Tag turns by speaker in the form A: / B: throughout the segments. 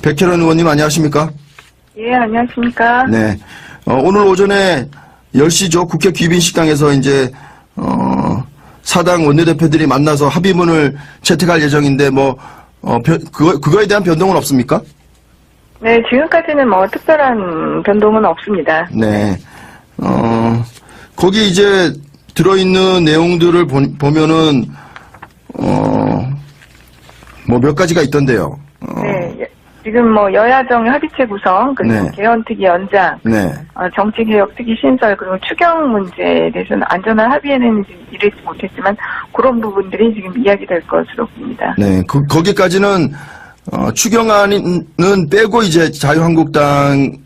A: 백혜련 의원님 안녕하십니까?
B: 예, 안녕하십니까?
A: 네. 오늘 오전에 10시죠. 국회 귀빈식당에서 이제, 사당 원내대표들이 만나서 합의문을 채택할 예정인데, 그거에 대한 변동은 없습니까?
B: 네, 지금까지는 특별한 변동은 없습니다.
A: 네. 거기 이제 들어있는 내용들을 보면은, 몇 가지가 있던데요.
B: 네, 지금 여야정 합의체 구성, 그리고
A: 네.
B: 개헌특위 연장,
A: 네.
B: 정치개혁 특위 신설, 그리고 추경 문제에 대해서는 안전한 합의에는 이르지 못했지만 그런 부분들이 지금 이야기될 것으로 봅니다.
A: 네. 거기까지는, 추경안은 빼고 이제 자유한국당까지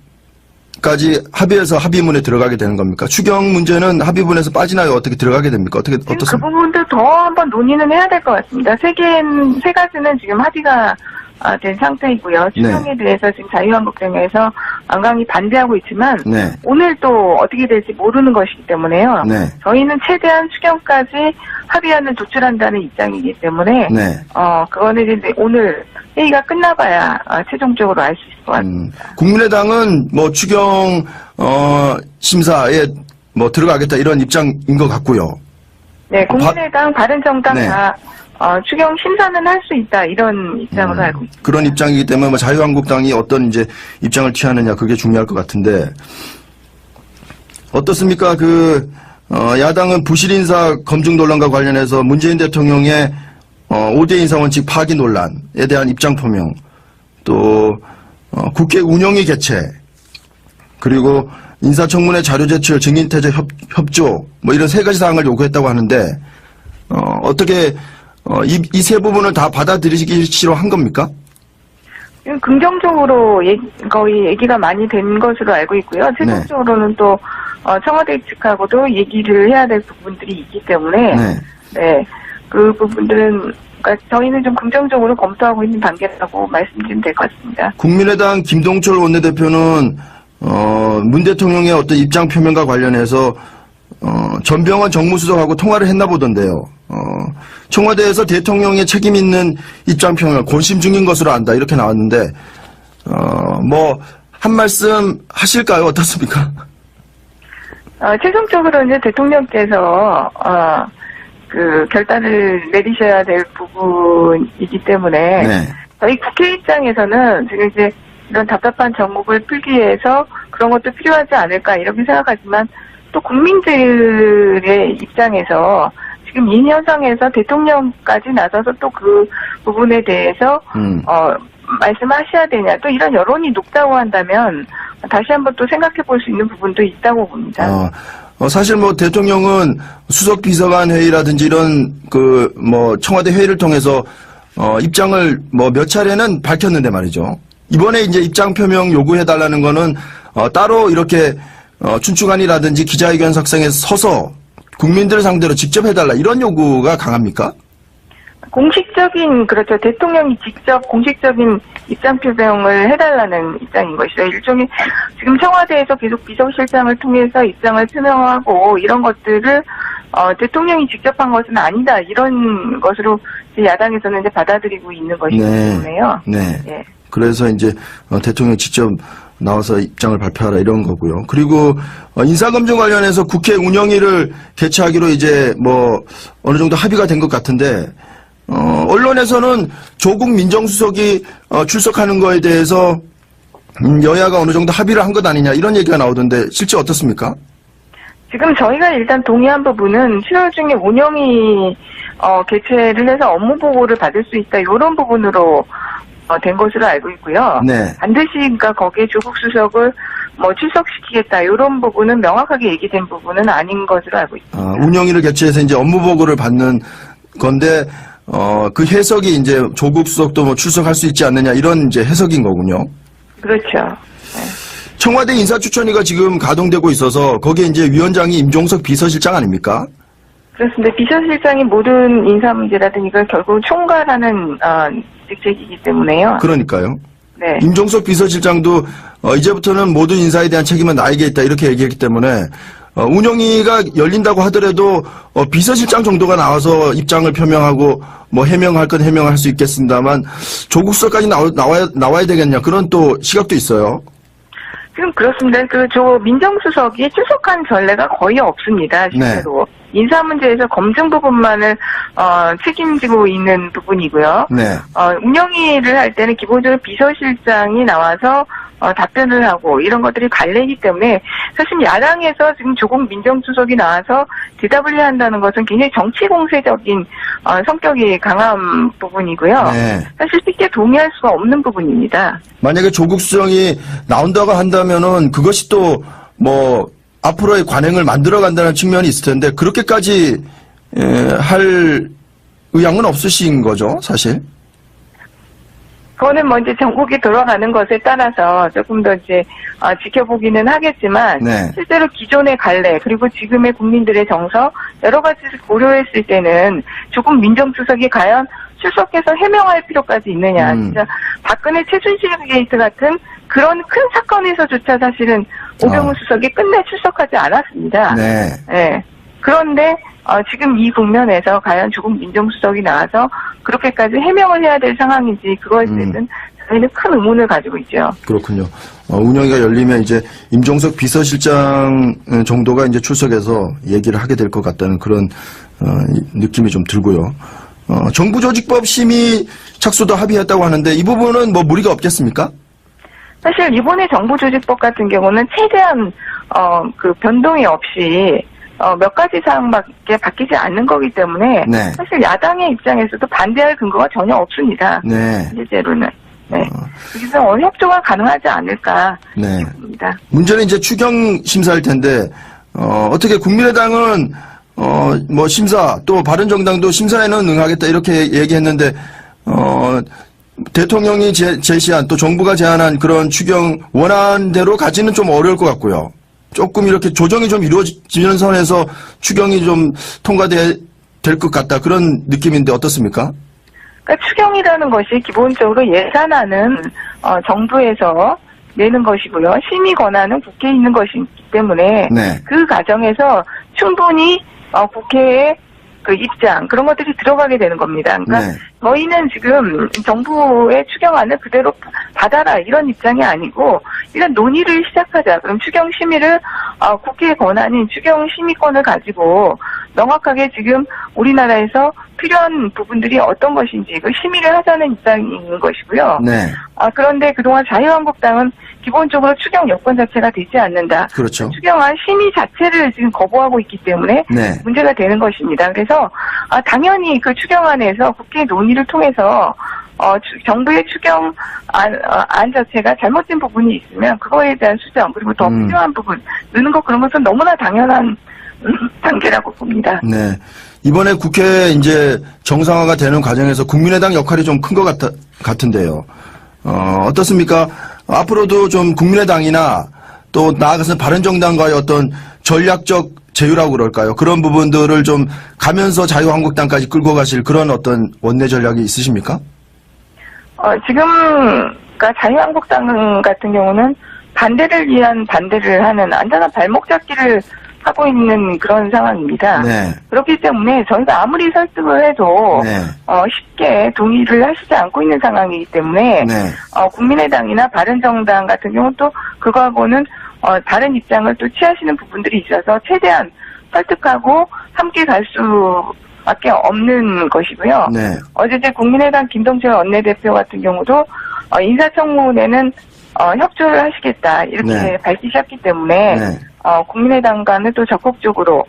A: 합의해서 합의문에 들어가게 되는 겁니까? 추경 문제는 합의문에서 빠지나요? 어떻게 들어가게 됩니까?
B: 지금 그
A: 어떻습니까?
B: 부분도 더 한번 논의는 해야 될 것 같습니다. 세 가지는 지금 합의가 된 상태이고요. 추경에 대해서 지금 자유한국당에서 완강히 반대하고 있지만
A: 네.
B: 오늘 또 어떻게 될지 모르는 것이기 때문에요.
A: 네.
B: 저희는 최대한 추경까지 합의안을 도출한다는 입장이기 때문에
A: 네.
B: 그거는 이제 오늘 회의가 끝나봐야 최종적으로 알 수 있을 것 같습니다.
A: 국민의당은 추경 심사에 들어가겠다 이런 입장인 것 같고요.
B: 네, 국민의당, 바른정당
A: 네.
B: 다 추경 심사는 할 수 있다 이런 입장으로 알고 있습니다.
A: 그런 입장이기 때문에 자유한국당이 어떤 이제 입장을 취하느냐 그게 중요할 것 같은데 어떻습니까? 야당은 부실 인사 검증 논란과 관련해서 문재인 대통령의 5대 인사원칙 파기 논란에 대한 입장 표명, 또 국회 운영위 개최, 그리고 인사청문회 자료 제출, 증인태제 협조 이런 세 가지 사항을 요구했다고 하는데 어떻게 이 세 부분을 다 받아들이시기로 한 겁니까?
B: 긍정적으로 거의 얘기가 많이 된 것으로 알고 있고요. 최종적으로는 또 청와대 측하고도 얘기를 해야 될 부분들이 있기 때문에 네, 그 부분들은 그러니까 저희는 좀 긍정적으로 검토하고 있는 단계라고 말씀드리면 될 것 같습니다.
A: 국민의당 김동철 원내대표는 문 대통령의 어떤 입장 표명과 관련해서 전병헌 정무수석하고 통화를 했나 보던데요. 청와대에서 대통령의 책임 있는 입장 표명을 고심 중인 것으로 안다 이렇게 나왔는데 한 말씀 하실까요? 어떻습니까?
B: 최종적으로 이제 대통령께서 그 결단을 내리셔야 될 부분이기 때문에
A: 네.
B: 저희 국회 입장에서는 지금 이제 이런 답답한 정국을 풀기 위해서 그런 것도 필요하지 않을까 이렇게 생각하지만 또 국민들의 입장에서 지금 이 현상에서 대통령까지 나서서 또 그 부분에 대해서 말씀하셔야 되냐 또 이런 여론이 높다고 한다면 다시 한번 또 생각해 볼 수 있는 부분도 있다고 봅니다.
A: 사실 대통령은 수석 비서관 회의라든지 이런 청와대 회의를 통해서 입장을 몇 차례는 밝혔는데 말이죠. 이번에 이제 입장 표명 요구해 달라는 거는 따로 이렇게 춘추관이라든지 기자회견 석상에 서서 국민들을 상대로 직접 해달라 이런 요구가 강합니까?
B: 그렇죠. 대통령이 직접 공식적인 입장 표명을 해달라는 입장인 것이죠. 일종의 지금 청와대에서 계속 비서실장을 통해서 입장을 표명하고 이런 것들을 대통령이 직접 한 것은 아니다 이런 것으로 야당에서는 이제 받아들이고 있는 것이기 때문에요.
A: 네.
B: 예.
A: 그래서 이제 대통령이 직접 나와서 입장을 발표하라 이런 거고요. 그리고 인사검증 관련해서 국회 운영위를 개최하기로 이제 어느 정도 합의가 된 것 같은데 언론에서는 조국 민정수석이 출석하는 거에 대해서 여야가 어느 정도 합의를 한 것 아니냐 이런 얘기가 나오던데 실제 어떻습니까?
B: 지금 저희가 일단 동의한 부분은 7월 중에 운영위 개최를 해서 업무 보고를 받을 수 있다 이런 부분으로 된 것으로 알고 있고요.
A: 네.
B: 반드시 그러니까 거기에 조국 수석을 출석시키겠다 이런 부분은 명확하게 얘기된 부분은 아닌 것으로 알고 있습니다.
A: 운영위를 개최해서 이제 업무 보고를 받는 건데 그 해석이 이제 조국 수석도 출석할 수 있지 않느냐 이런 이제 해석인 거군요.
B: 그렇죠. 네.
A: 청와대 인사추천위가 지금 가동되고 있어서 거기에 이제 위원장이 임종석 비서실장 아닙니까?
B: 그렇습니다. 비서실장이 모든 인사 문제라든 이걸 결국 총괄하는 직책이기 때문에요.
A: 그러니까요.
B: 네.
A: 임종석 비서실장도 이제부터는 모든 인사에 대한 책임은 나에게 있다 이렇게 얘기했기 때문에 운영위가 열린다고 하더라도 비서실장 정도가 나와서 입장을 표명하고 뭐 해명할 건 해명할 수 있겠습니다만 조국 수석까지 나와야 되겠냐 그런 또 시각도 있어요.
B: 지금 그렇습니다. 민정수석이 출석한 전례가 거의 없습니다. 실제로. 인사 문제에서 검증 부분만을 책임지고 있는 부분이고요.
A: 네.
B: 운영위를 할 때는 기본적으로 비서실장이 나와서 답변을 하고 이런 것들이 관례이기 때문에 사실 야당에서 지금 조국 민정수석이 나와서 대답을 해야 한다는 것은 굉장히 정치 공세적인 성격이 강한 부분이고요.
A: 네.
B: 사실 쉽게 동의할 수가 없는 부분입니다.
A: 만약에 조국 수석이 나온다고 한다면은 그것이 또 뭐 앞으로의 관행을 만들어간다는 측면이 있을 텐데 그렇게까지 할 의향은 없으신 거죠, 사실?
B: 그거는 뭐 이제 전국이 돌아가는 것에 따라서 조금 더 이제 지켜보기는 하겠지만
A: 네.
B: 실제로 기존의 관례 그리고 지금의 국민들의 정서 여러 가지를 고려했을 때는 조국 민정수석이 과연 출석해서 해명할 필요까지 있느냐. 진짜 박근혜 최순실 게이트 같은 그런 큰 사건에서조차 사실은 오병우 수석이 끝내 출석하지 않았습니다.
A: 네.
B: 네. 그런데 지금 이 국면에서 과연 조국 민정수석이 나와서 그렇게까지 해명을 해야 될 상황인지 그거에 대해서는 저희는 큰 의문을 가지고 있죠.
A: 그렇군요. 운영위가 열리면 이제 임종석 비서실장 정도가 이제 출석해서 얘기를 하게 될 것 같다는 그런 느낌이 좀 들고요. 정부조직법 심의 착수도 합의했다고 하는데 이 부분은 뭐 무리가 없겠습니까?
B: 사실 이번에 정부조직법 같은 경우는 최대한 그 변동이 없이 몇 가지 사항밖에 바뀌지 않는 거기 때문에
A: 네.
B: 사실 야당의 입장에서도 반대할 근거가 전혀 없습니다.
A: 네.
B: 실제로는. 네. 그래서 협조가 가능하지 않을까
A: 네.
B: 싶습니다.
A: 문제는 이제 추경 심사일 텐데 어떻게 국민의당은 뭐 심사 또 바른정당도 심사에는 응하겠다 이렇게 얘기했는데 대통령이 제시한 또 정부가 제안한 그런 추경 원하는 대로 가지는 좀 어려울 것 같고요. 조금 이렇게 조정이 좀 이루어지는 선에서 추경이 좀 통과될 것 같다 그런 느낌인데 어떻습니까?
B: 그러니까 추경이라는 것이 기본적으로 예산안은 정부에서 내는 것이고요. 심의 권한은 국회에 있는 것이기 때문에
A: 네.
B: 그 과정에서 충분히 국회의 그 입장 그런 것들이 들어가게 되는 겁니다. 그러니까
A: 네.
B: 저희는 지금 정부의 추경안을 그대로 받아라 이런 입장이 아니고 일단 논의를 시작하자. 그럼 추경 심의를 국회의 권한인 추경 심의권을 가지고 명확하게 지금 우리나라에서 필요한 부분들이 어떤 것인지 그 심의를 하자는 입장인 것이고요.
A: 네.
B: 그런데 그동안 자유한국당은 기본적으로 추경 여건 자체가 되지 않는다.
A: 그렇죠.
B: 추경안 심의 자체를 지금 거부하고 있기 때문에
A: 네.
B: 문제가 되는 것입니다. 그래서 당연히 그 추경안에서 국회 논의를 통해서 정부의 추경안 자체가 잘못된 부분이 있으면 그거에 대한 수정 그리고 더 필요한 부분 넣는 것 그런 것은 너무나 당연한 단계라고 봅니다.
A: 네. 이번에 국회 이제 정상화가 되는 과정에서 국민의당 역할이 좀 큰 것 같은데요. 어떻습니까? 앞으로도 좀 국민의당이나 또 나아가서 바른정당과의 어떤 전략적 제휴라고 그럴까요? 그런 부분들을 좀 가면서 자유한국당까지 끌고 가실 그런 어떤 원내 전략이 있으십니까?
B: 지금 그러니까 자유한국당 같은 경우는 반대를 위한 반대를 하는 안전한 발목 잡기를 하고 있는 그런 상황입니다.
A: 네.
B: 그렇기 때문에 저희가 아무리 설득을 해도
A: 네.
B: 쉽게 동의를 하시지 않고 있는 상황이기 때문에
A: 네.
B: 국민의당이나 바른정당 같은 경우는 또 그거하고는 다른 입장을 또 취하시는 부분들이 있어서 최대한 설득하고 함께 갈 수밖에 없는 것이고요.
A: 네.
B: 어제 국민의당 김동철 원내대표 같은 경우도 인사청문회는 협조를 하시겠다 이렇게
A: 네.
B: 밝히셨기 때문에
A: 네.
B: 국민의당과는 또 적극적으로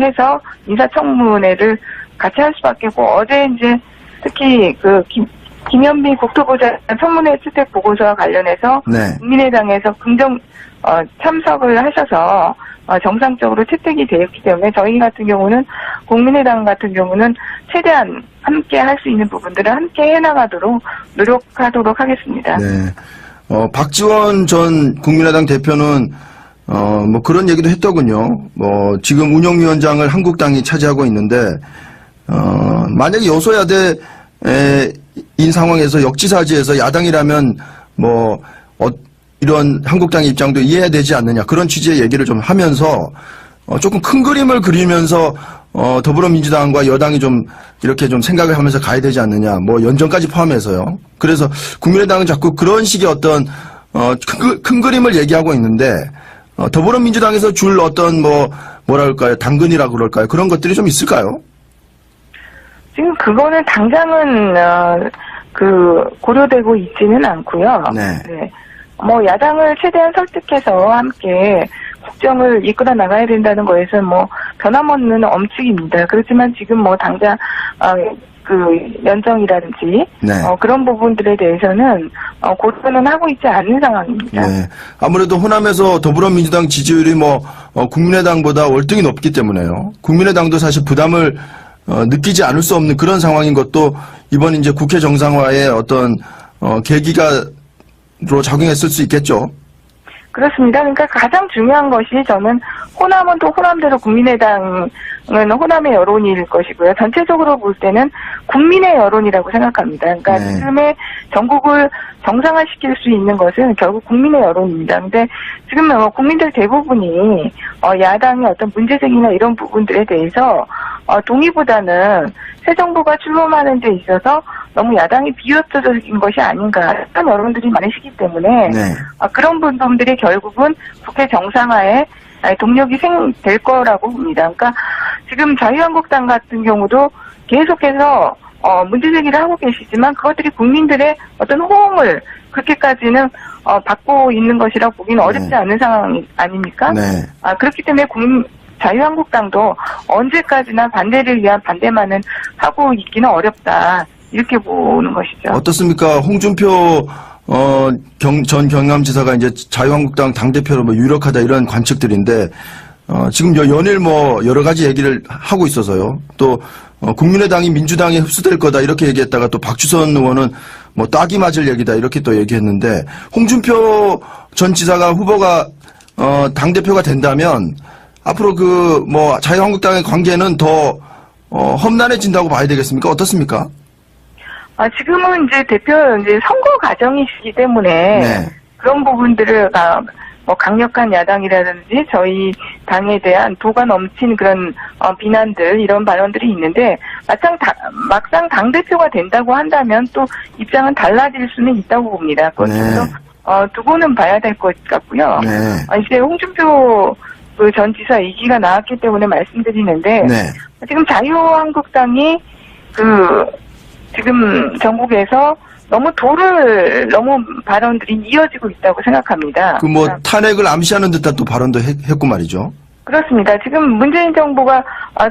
B: 해서 인사청문회를 같이 할 수밖에 없고 어제 이제 특히 그 김현미 국토부장 청문회 채택 보고서와 관련해서
A: 네.
B: 국민의당에서 참석을 하셔서 정상적으로 채택이 되었기 때문에 저희 같은 경우는 국민의당 같은 경우는 최대한 함께 할 수 있는 부분들을 함께 해나가도록 노력하도록 하겠습니다.
A: 네. 박지원 전 국민의당 대표는 뭐 그런 얘기도 했더군요. 지금 운영위원장을 한국당이 차지하고 있는데 만약에 여소야대인 상황에서 역지사지에서 야당이라면 이런 한국당의 입장도 이해해야 되지 않느냐 그런 취지의 얘기를 좀 하면서 조금 큰 그림을 그리면서 더불어민주당과 여당이 좀 이렇게 좀 생각을 하면서 가야 되지 않느냐, 뭐 연정까지 포함해서요. 그래서 국민의당은 자꾸 그런 식의 어떤 큰 그림을 얘기하고 있는데 더불어민주당에서 줄 어떤 뭐랄까요, 당근이라고 그럴까요? 그런 것들이 좀 있을까요?
B: 지금 그거는 당장은 고려되고 있지는 않고요.
A: 네.
B: 뭐 야당을 최대한 설득해서 함께 국정을 이끌어 나가야 된다는 거에서 뭐 변함없는 엄칙입니다. 그렇지만 지금 뭐 당장 연정이라든지
A: 네.
B: 그런 부분들에 대해서는 고려는 하고 있지 않는 상황입니다.
A: 네. 아무래도 호남에서 더불어민주당 지지율이 국민의당보다 월등히 높기 때문에요. 국민의당도 사실 부담을 느끼지 않을 수 없는 그런 상황인 것도 이번 이제 국회 정상화의 어떤 계기가로 작용했을 수 있겠죠.
B: 그렇습니다. 그러니까 가장 중요한 것이 저는 호남은 또 호남대로 국민의당은 호남의 여론일 것이고요. 전체적으로 볼 때는 국민의 여론이라고 생각합니다. 그러니까
A: 네.
B: 지금의 전국을 정상화시킬 수 있는 것은 결국 국민의 여론입니다. 근데 지금 국민들 대부분이 야당의 어떤 문제제기나 이런 부분들에 대해서 동의보다는 새 정부가 출범하는 데 있어서 너무 야당이 비협조적인 것이 아닌가 이런 여론들이 많으시기 때문에
A: 네.
B: 그런 분들이 결국은 국회 정상화에 동력이 될 거라고 봅니다. 그러니까 지금 자유한국당 같은 경우도 계속해서 문제제기를 하고 계시지만 그것들이 국민들의 어떤 호응을 그렇게까지는 받고 있는 것이라고 보기는 어렵지 않은 상황 아닙니까?
A: 네.
B: 그렇기 때문에 자유한국당도 언제까지나 반대를 위한 반대만은 하고 있기는 어렵다. 이렇게 보는 것이죠.
A: 어떻습니까? 홍준표 전 경남지사가 이제 자유한국당 당대표로 유력하다 이런 관측들인데 지금 연일 여러 가지 얘기를 하고 있어서요. 또 국민의당이 민주당에 흡수될 거다 이렇게 얘기했다가 또 박주선 의원은 딱이 맞을 얘기다 이렇게 또 얘기했는데 홍준표 전 지사가 후보가 당대표가 된다면 앞으로 자유한국당의 관계는 더 험난해진다고 봐야 되겠습니까? 어떻습니까?
B: 지금은 이제 선거 과정이시기 때문에
A: 네.
B: 그런 부분들을 강력한 야당이라든지 저희 당에 대한 도가 넘친 그런 비난들 이런 발언들이 있는데 막상 당대표가 된다고 한다면 또 입장은 달라질 수는 있다고 봅니다. 그것도 두고는 봐야 될 것 같고요.
A: 네.
B: 이제 홍준표 전 지사 2기가 나왔기 때문에 말씀드리는데
A: 네.
B: 지금 자유한국당이 지금 전국에서 너무 발언들이 이어지고 있다고 생각합니다.
A: 탄핵을 암시하는 듯한 또 발언도 했고 말이죠.
B: 그렇습니다. 지금 문재인 정부가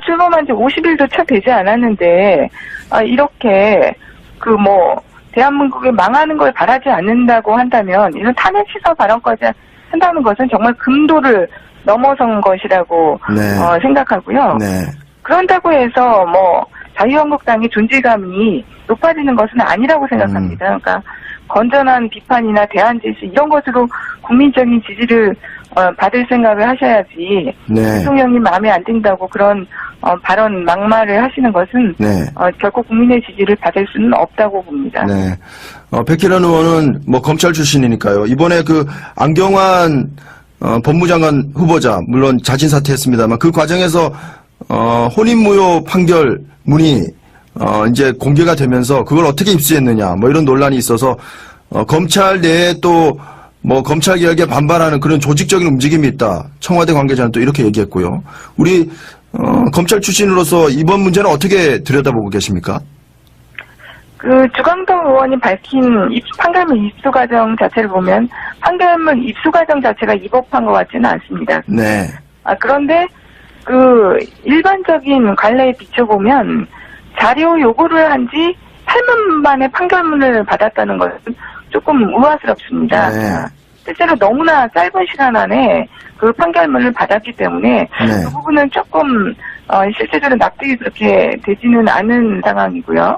B: 출범한 지 50일도 채 되지 않았는데 이렇게 대한민국이 망하는 걸 바라지 않는다고 한다면 이런 탄핵 시사 발언까지 한다는 것은 정말 금도를 넘어선 것이라고 생각하고요.
A: 네.
B: 그런다고 해서 자유한국당의 존재감이 높아지는 것은 아니라고 생각합니다. 그러니까 건전한 비판이나 대안 제시 이런 것으로 국민적인 지지를 받을 생각을 하셔야지 대통령이 마음에 안 든다고 그런 발언 막말을 하시는 것은 결코 국민의 지지를 받을 수는 없다고 봅니다.
A: 네. 백혜련 의원은 검찰 출신이니까요. 이번에 안경환 법무장관 후보자 물론 자진 사퇴했습니다만 그 과정에서 혼인무효 판결문이 이제 공개가 되면서 그걸 어떻게 입수했느냐 이런 논란이 있어서 검찰 내에 또 검찰 개혁에 반발하는 그런 조직적인 움직임이 있다. 청와대 관계자는 또 이렇게 얘기했고요. 우리 검찰 출신으로서 이번 문제는 어떻게 들여다보고 계십니까?
B: 주광덕 의원이 밝힌 판결문 입수 과정 자체를 보면 판결문 입수 과정 자체가 위법한 것 같지는 않습니다.
A: 네.
B: 그런데 일반적인 관례에 비춰보면 자료 요구를 한 지 8분 만에 판결문을 받았다는 것은 조금 우아스럽습니다.
A: 네.
B: 실제로 너무나 짧은 시간 안에 그 판결문을 받았기 때문에 그 부분은 조금 실제적으로 납득이 그렇게 되지는 않은 상황이고요.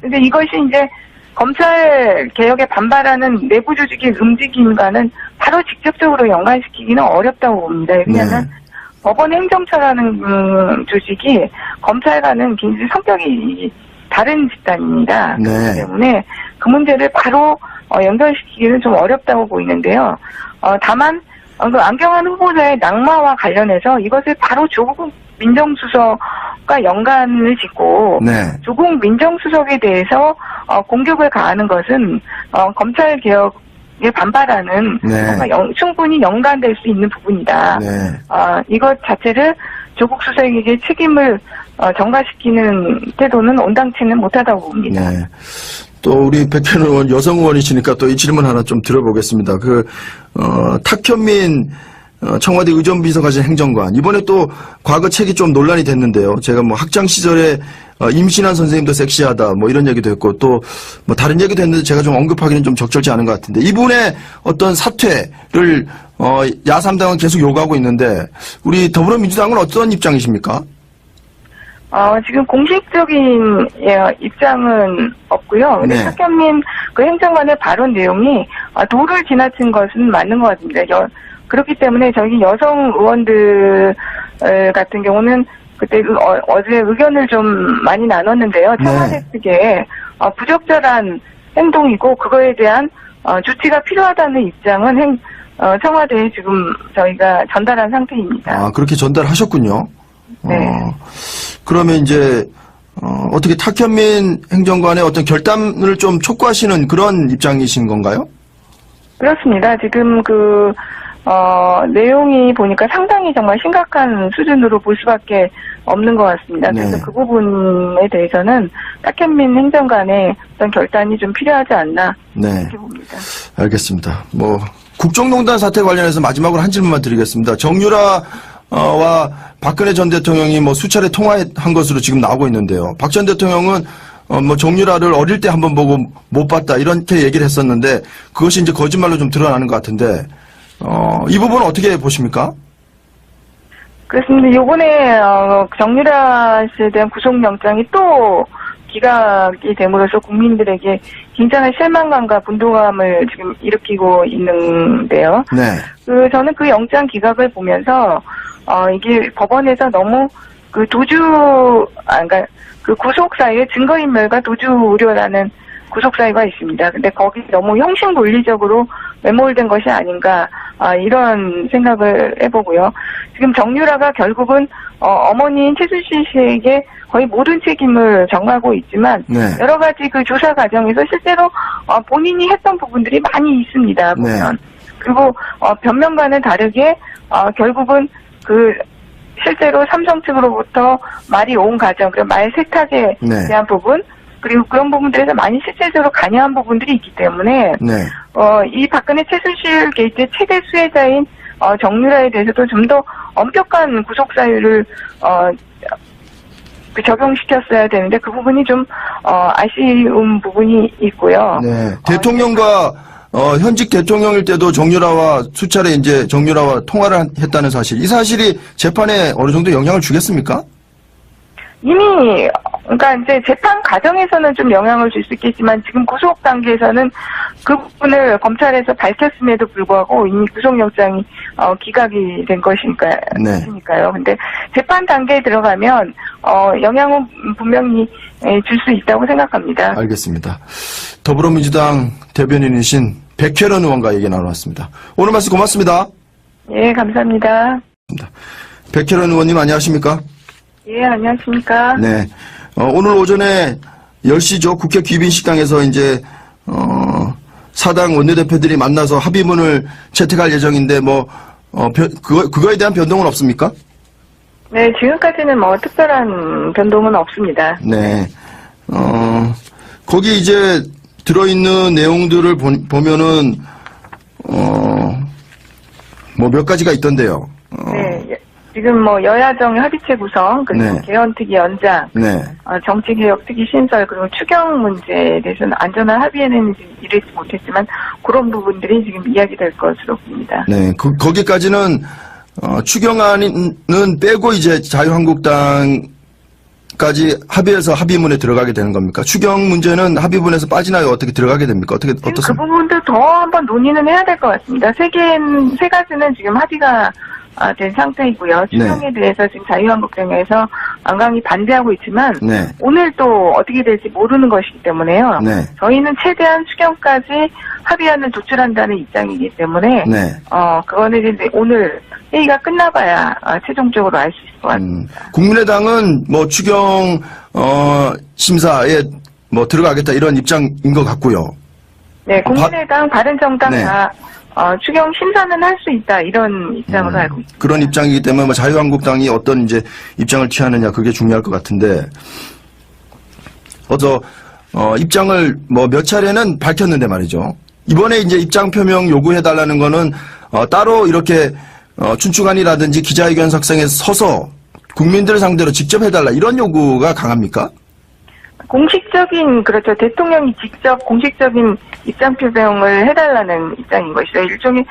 B: 근데 이것이 이제 검찰 개혁에 반발하는 내부 조직의 움직임과는 바로 직접적으로 연관시키기는 어렵다고 봅니다. 왜냐하면 법원 행정처라는 조직이 검찰과는 굉장히 성격이 다른 집단입니다. 그렇기 때문에 그 문제를 바로 연결시키기는 좀 어렵다고 보이는데요. 다만 그 안경환 후보자의 낙마와 관련해서 이것을 바로 조국 민정수석과 연관을 짓고
A: 네.
B: 조국 민정수석에 대해서 공격을 가하는 것은 검찰 개혁에 반발하는
A: 네.
B: 충분히 연관될 수 있는 부분이다.
A: 네.
B: 이것 자체를 조국 수석에게 책임을 전가시키는 태도는 온당치는 못하다고 봅니다.
A: 네. 또 우리 백현 의원 여성 의원이시니까 또 이 질문 하나 좀 들어보겠습니다. 탁현민 청와대 의전비서관실 행정관 이번에 또 과거 책이 좀 논란이 됐는데요. 제가 뭐 학창 시절에 임신한 선생님도 섹시하다 뭐 이런 얘기도 했고 또 뭐 다른 얘기도 했는데 제가 좀 언급하기는 좀 적절치 않은 것 같은데 이분의 어떤 사퇴를 야3당은 계속 요구하고 있는데 우리 더불어민주당은 어떤 입장이십니까?
B: 지금 공식적인 입장은 없고요. 근데
A: 네.
B: 탁현민 그 행정관의 발언 내용이 도를 지나친 것은 맞는 것 같습니다. 그렇기 때문에 저희 여성 의원들 같은 경우는 그때 어제 의견을 좀 많이 나눴는데요. 청와대 측에 부적절한 행동이고 그거에 대한 조치가 필요하다는 입장은 청와대에 지금 저희가 전달한 상태입니다.
A: 그렇게 전달하셨군요.
B: 네.
A: 그러면 이제 어떻게 탁현민 행정관의 어떤 결단을 좀 촉구하시는 그런 입장이신 건가요?
B: 그렇습니다. 지금 내용이 보니까 상당히 정말 심각한 수준으로 볼 수밖에 없는 것 같습니다.
A: 네.
B: 그래서 그 부분에 대해서는 탁현민 행정관의 어떤 결단이 좀 필요하지 않나
A: 네.
B: 이렇게 봅니다.
A: 알겠습니다. 국정농단 사태 관련해서 마지막으로 한 질문만 드리겠습니다. 정유라와 박근혜 전 대통령이 수차례 통화한 것으로 지금 나오고 있는데요. 박 전 대통령은 정유라를 어릴 때 한번 보고 못 봤다 이렇게 얘기를 했었는데 그것이 이제 거짓말로 좀 드러나는 것 같은데 이 부분은 어떻게 보십니까?
B: 그렇습니다. 요번에 정유라 씨에 대한 구속영장이 또 기각이 됨으로써 국민들에게 굉장한 실망감과 분노감을 지금 일으키고 있는데요.
A: 네.
B: 저는 그 영장 기각을 보면서 이게 법원에서 너무 그러니까 그 구속 사유에 증거인멸과 도주 우려라는 구속 사유가 있습니다. 근데 거기 너무 형식 논리적으로 매몰된 것이 아닌가 이런 생각을 해보고요. 지금 정유라가 결국은 어머니인 최순실 씨에게 거의 모든 책임을 정하고 있지만
A: 네.
B: 여러 가지 그 조사 과정에서 실제로 본인이 했던 부분들이 많이 있습니다. 보면.
A: 네.
B: 그리고 변명과는 다르게 결국은 실제로 삼성 측으로부터 말이 온 과정, 말 세탁에
A: 네.
B: 대한 부분, 그리고 그런 부분들에서 많이 실질적으로 관여한 부분들이 있기 때문에
A: 네.
B: 이 박근혜 최순실 게이트의 최대 수혜자인 정유라에 대해서도 좀 더 엄격한 구속 사유를 적용시켰어야 되는데 그 부분이 좀 아쉬운 부분이 있고요.
A: 네. 대통령과 현직 대통령일 때도 정유라와 수차례 이제 정유라와 통화를 했다는 사실, 이 사실이 재판에 어느 정도 영향을 주겠습니까?
B: 이미 그러니까 이제 재판 과정에서는 좀 영향을 줄 수 있겠지만 지금 구속 단계에서는 그 부분을 검찰에서 밝혔음에도 불구하고 이미 구속영장이 기각이 된 것이니까요. 근데 재판 단계에 들어가면 영향은 분명히 줄 수 있다고 생각합니다.
A: 알겠습니다. 더불어민주당 대변인이신 백혜련 의원과 얘기 나눠봤습니다. 오늘 말씀 고맙습니다.
B: 예, 감사합니다.
A: 백혜련 의원님 안녕하십니까?
B: 예, 안녕하십니까?
A: 네. 오늘 오전에 10시죠. 국회 귀빈식당에서 이제, 사당 원내대표들이 만나서 합의문을 채택할 예정인데, 그거에 대한 변동은 없습니까?
B: 네, 지금까지는 특별한 변동은 없습니다.
A: 네. 거기 이제 들어있는 내용들을 보면은, 몇 가지가 있던데요.
B: 네. 지금 여야정 협의체 구성, 그리고
A: 네.
B: 개헌특위 연장,
A: 네.
B: 정치개혁 특위 신설, 그리고 추경 문제에 대해서는 안전한 합의에는 이르지 못했지만 그런 부분들이 지금 이야기될 것으로 봅니다.
A: 네. 거기까지는, 추경안은 빼고 이제 자유한국당까지 합의해서 합의문에 들어가게 되는 겁니까? 추경 문제는 합의문에서 빠지나요? 어떻게 들어가게 됩니까?
B: 지금 그
A: 어떻습니까?
B: 부분도 더 한번 논의는 해야 될 것 같습니다. 세 가지는 지금 합의가 된 상태이고요. 추경에 대해서 지금 자유한국당에서 완강히 반대하고 있지만
A: 네.
B: 오늘 또 어떻게 될지 모르는 것이기 때문에요.
A: 네.
B: 저희는 최대한 추경까지 합의안을 도출한다는 입장이기 때문에
A: 네.
B: 그거는 이제 오늘 회의가 끝나봐야 최종적으로 알 수 있을 것 같습니다.
A: 국민의당은 뭐 추경 심사에 뭐 들어가겠다 이런 입장인 것 같고요.
B: 네, 국민의당, 바른정당
A: 네.
B: 다 추경 심사는 할 수 있다 이런 입장으로 알고 있습니다.
A: 그런 입장이기 때문에 뭐 자유한국당이 어떤 이제 입장을 취하느냐 그게 중요할 것 같은데 어서 입장을 뭐 몇 차례는 밝혔는데 말이죠. 이번에 이제 입장 표명 요구해달라는 거는 따로 이렇게 춘추관이라든지 기자회견 석상에 서서 국민들을 상대로 직접 해달라 이런 요구가 강합니까?
B: 공식적인, 그렇죠. 대통령이 직접 공식적인 입장 표명을 해달라는 입장인 것이죠. 일종의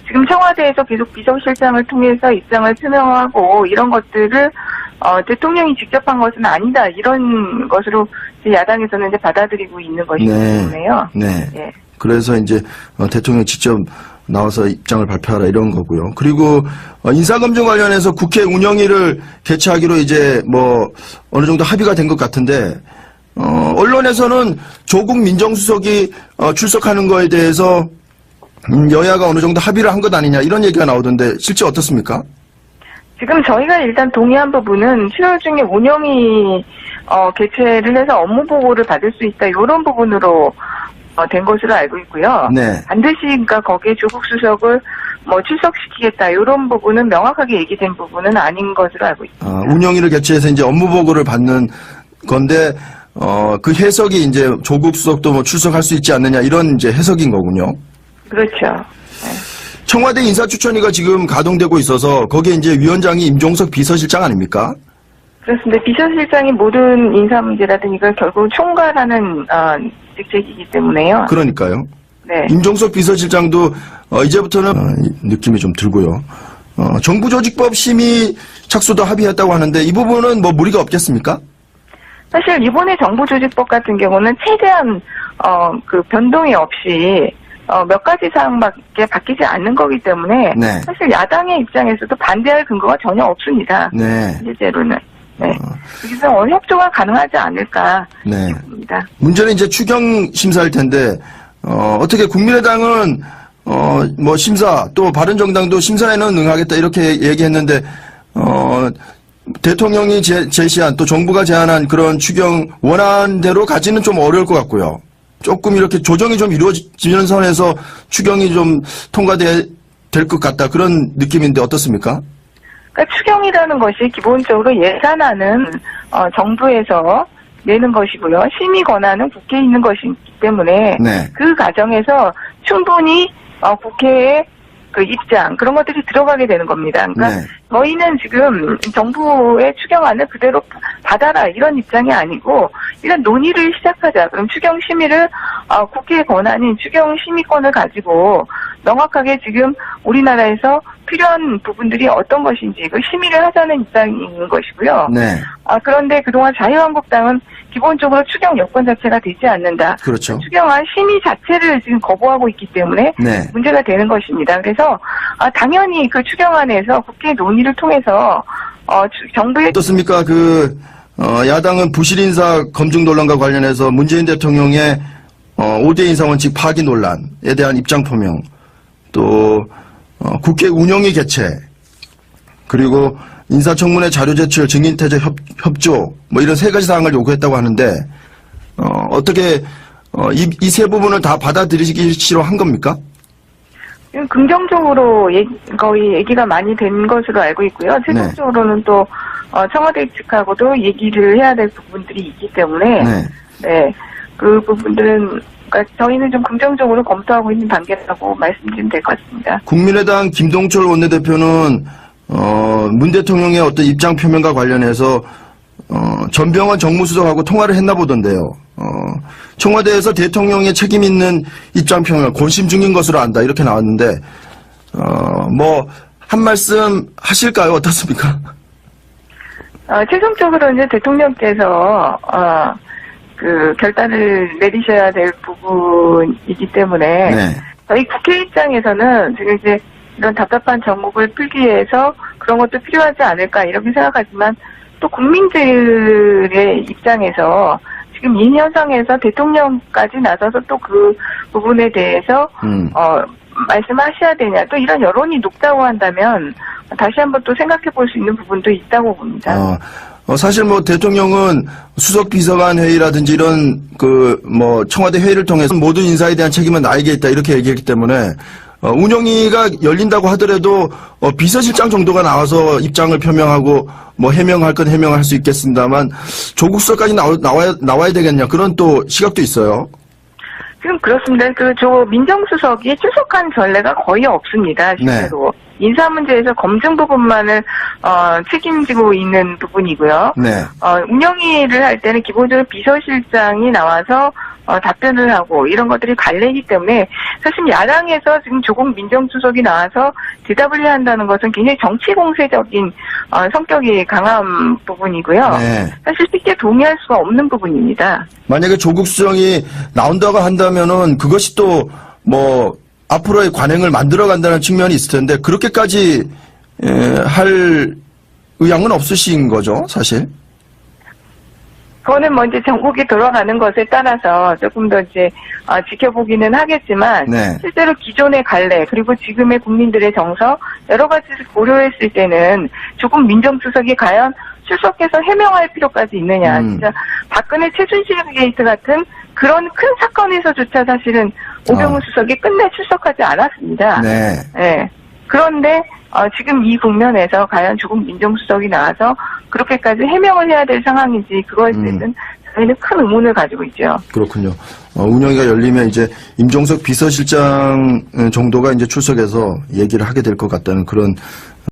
B: 지금 청와대에서 계속 비서실장을 통해서 입장을 표명하고 이런 것들을 대통령이 직접 한 것은 아니다. 이런 것으로 이제 야당에서는 이제 받아들이고 있는 것이기 때문에요.
A: 네.
B: 예.
A: 그래서 이제 대통령이 직접 나와서 입장을 발표하라 이런 거고요. 그리고 인사검증 관련해서 국회 운영위를 개최하기로 이제 뭐 어느 정도 합의가 된 것 같은데 언론에서는 조국 민정수석이 출석하는 거에 대해서 여야가 어느 정도 합의를 한 것 아니냐 이런 얘기가 나오던데 실제 어떻습니까?
B: 지금 저희가 일단 동의한 부분은 7월 중에 운영위 개최를 해서 업무 보고를 받을 수 있다 이런 부분으로 된 것으로 알고 있고요.
A: 네.
B: 반드시 그러니까 거기에 조국 수석을 뭐 출석시키겠다 이런 부분은 명확하게 얘기된 부분은 아닌 것으로 알고 있습니다.
A: 운영위를 개최해서 이제 업무 보고를 받는 건데 그 해석이 이제 조국 수석도 뭐 출석할 수 있지 않느냐 이런 이제 해석인 거군요.
B: 그렇죠.
A: 청와대 인사추천위가 지금 가동되고 있어서 거기에 이제 위원장이 임종석 비서실장 아닙니까?
B: 그렇습니다. 비서실장이 모든 인사 문제라든 이걸 결국 총괄하는 직책이기 때문에요.
A: 그러니까요.
B: 네.
A: 임종석 비서실장도 이제부터는 느낌이 좀 들고요. 정부조직법 심의 착수도 합의했다고 하는데 이 부분은 뭐 무리가 없겠습니까?
B: 사실 이번에 정부조직법 같은 경우는 최대한 그 변동이 없이 몇 가지 사항밖에 바뀌지 않는 거기 때문에
A: 네.
B: 사실 야당의 입장에서도 반대할 근거가 전혀 없습니다.
A: 네.
B: 실제로는. 네. 그래서 협조가 가능하지 않을까
A: 네.
B: 싶습니다.
A: 문제는 이제 추경 심사일 텐데 어떻게 국민의당은 뭐 심사 또 바른정당도 심사에는 응하겠다 이렇게 얘기했는데 대통령이 제시한 또 정부가 제안한 그런 추경 원안대로 가지는 좀 어려울 것 같고요. 조금 이렇게 조정이 좀 이루어지는 선에서 추경이 좀 통과될 것 같다 그런 느낌인데 어떻습니까?
B: 그러니까 추경이라는 것이 기본적으로 예산안은 정부에서 내는 것이고요. 심의 권한은 국회에 있는 것이기 때문에
A: 네.
B: 그 과정에서 충분히 국회의 그 입장 그런 것들이 들어가게 되는 겁니다. 그러니까
A: 네.
B: 저희는 지금 정부의 추경안을 그대로 받아라 이런 입장이 아니고 일단 논의를 시작하자. 그럼 추경 심의를 국회의 권한인 추경 심의권을 가지고 명확하게 지금 우리나라에서 필요한 부분들이 어떤 것인지 그 심의를 하자는 입장인 것이고요.
A: 네.
B: 그런데 그동안 자유한국당은 기본적으로 추경 여건 자체가 되지 않는다.
A: 그렇죠.
B: 추경안 심의 자체를 지금 거부하고 있기 때문에
A: 네.
B: 문제가 되는 것입니다. 그래서 당연히 그 추경안에서 국회 논의를 통해서 정부의
A: 어떻습니까? 야당은 부실 인사 검증 논란과 관련해서 문재인 대통령의 5대 인사원칙 파기 논란에 대한 입장 표명, 또 국회 운영위 개최, 그리고 인사청문회 자료 제출, 증인 태제 협조, 뭐 이런 세 가지 사항을 요구했다고 하는데 어떻게 이 세 부분을 다 받아들이시기로 한 겁니까?
B: 긍정적으로 거의 얘기가 많이 된 것으로 알고 있고요. 최종적으로는 또 청와대 측하고도 얘기를 해야 될 부분들이 있기 때문에 네, 그 부분들은 그러니까 저희는 좀 긍정적으로 검토하고 있는 단계라고 말씀드리면 될 것 같습니다.
A: 국민의당 김동철 원내대표는 문 대통령의 어떤 입장 표명과 관련해서 전병헌 정무수석하고 통화를 했나 보던데요. 청와대에서 대통령의 책임 있는 입장 표명을 고심 중인 것으로 안다 이렇게 나왔는데 뭐 한 말씀 하실까요? 어떻습니까?
B: 최종적으로 이제 대통령께서 그 결단을 내리셔야 될 부분이기 때문에
A: 네.
B: 저희 국회 입장에서는 지금 이제 이런 답답한 정국을 풀기 위해서 그런 것도 필요하지 않을까 이렇게 생각하지만 또 국민들의 입장에서 지금 이 현상에서 대통령까지 나서서 또 그 부분에 대해서 말씀하셔야 되냐 또 이런 여론이 높다고 한다면 다시 한번 또 생각해 볼 수 있는 부분도 있다고 봅니다.
A: 사실 뭐 대통령은 수석 비서관 회의라든지 이런 청와대 회의를 통해서 모든 인사에 대한 책임은 나에게 있다 이렇게 얘기했기 때문에 운영위가 열린다고 하더라도 비서실장 정도가 나와서 입장을 표명하고 뭐 해명할 건 해명할 수 있겠습니다만 조국 수석까지 나와야 되겠냐 그런 또 시각도 있어요.
B: 지금 그렇습니다. 민정수석이 출석한 전례가 거의 없습니다. 실제로. 네. 인사 문제에서 검증 부분만을 책임지고 있는 부분이고요.
A: 네.
B: 운영위를 할 때는 기본적으로 비서실장이 나와서 답변을 하고 이런 것들이 관례이기 때문에 사실 야당에서 지금 조국 민정수석이 나와서 대답을 해야 한다는 것은 굉장히 정치 공세적인 성격이 강한 부분이고요. 네. 사실 쉽게 동의할 수가 없는 부분입니다.
A: 만약에 조국 수석이 나온다고 한다면은 그것이 또 앞으로의 관행을 만들어간다는 측면이 있을 텐데 그렇게까지 할 의향은 없으신 거죠, 사실?
B: 그거는 이제 전국이 돌아가는 것에 따라서 조금 더 지켜보기는 하겠지만, 네. 실제로 기존의 관례, 그리고 지금의 국민들의 정서, 여러 가지를 고려했을 때는 조금 민정수석이 과연 출석해서 해명할 필요까지 있느냐. 진짜 박근혜 최순실 게이트 같은 그런 큰 사건에서조차 사실은 오병우 수석이 끝내 출석하지 않았습니다.
A: 네.
B: 네. 그런데 지금 이 국면에서 과연 조국 민정수석이 나와서 그렇게까지 해명을 해야 될 상황인지 그거에 대해서는 저희는 큰 의문을 가지고 있죠.
A: 그렇군요. 운영위가 열리면 이제 임종석 비서실장 정도가 이제 출석해서 얘기를 하게 될 것 같다는 그런